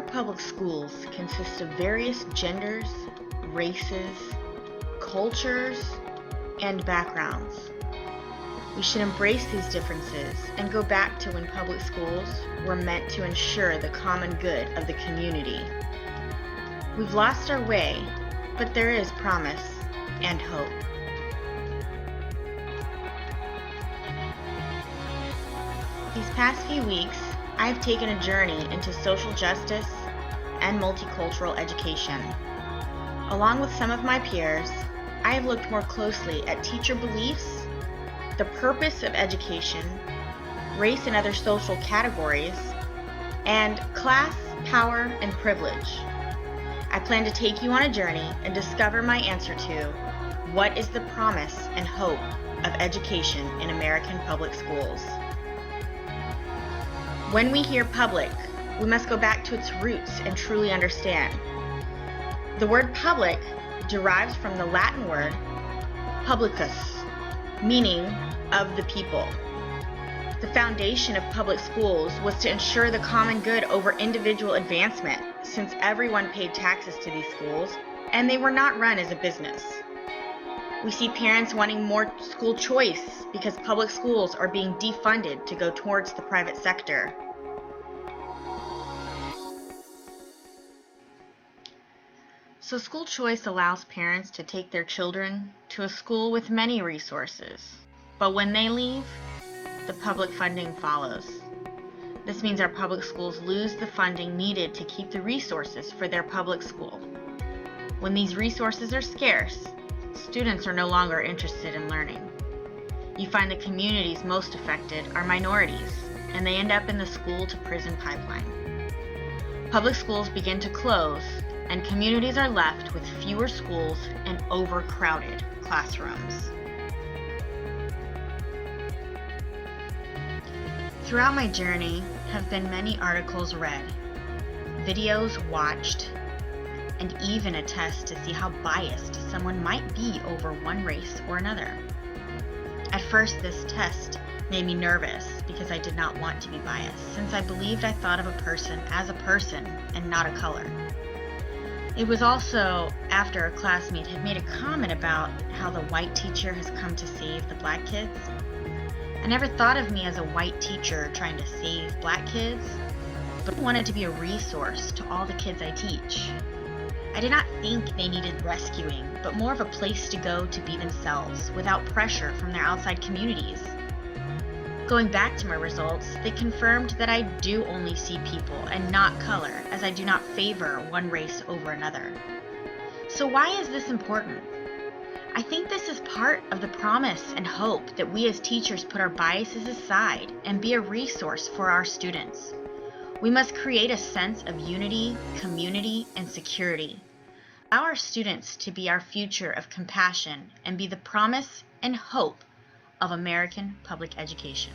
Our public schools consist of various genders, races, cultures, and backgrounds. We should embrace these differences and go back to when public schools were meant to ensure the common good of the community. We've lost our way, but there is promise and hope. These past few weeks, I've taken a journey into social justice and multicultural education. Along with some of my peers, I have looked more closely at teacher beliefs, the purpose of education, race and other social categories, and class, power, and privilege. I plan to take you on a journey and discover my answer to what is the promise and hope of education in American public schools. When we hear public, we must go back to its roots and truly understand. The word public derives from the Latin word publicus, meaning of the people. The foundation of public schools was to ensure the common good over individual advancement, since everyone paid taxes to these schools and they were not run as a business. We see parents wanting more school choice because public schools are being defunded to go towards the private sector. So school choice allows parents to take their children to a school with many resources, but when they leave, the public funding follows. This means our public schools lose the funding needed to keep the resources for their public school. When these resources are scarce, students are no longer interested in learning. You find the communities most affected are minorities, and they end up in the school to prison pipeline. Public schools begin to close, and communities are left with fewer schools and overcrowded classrooms. Throughout my journey have been many articles read, videos watched, and even a test to see how biased someone might be over one race or another. At first, this test made me nervous because I did not want to be biased, since I believed I thought of a person as a person and not a color. It was also after a classmate had made a comment about how the white teacher has come to save the black kids. I never thought of me as a white teacher trying to save black kids, but I wanted to be a resource to all the kids I teach. I did not think they needed rescuing, but more of a place to go to be themselves without pressure from their outside communities. Going back to my results, they confirmed that I do only see people and not color, as I do not favor one race over another. So why is this important? I think this is part of the promise and hope that we as teachers put our biases aside and be a resource for our students. We must create a sense of unity, community, and security. Allow our students to be our future of compassion and be the promise and hope of American public education.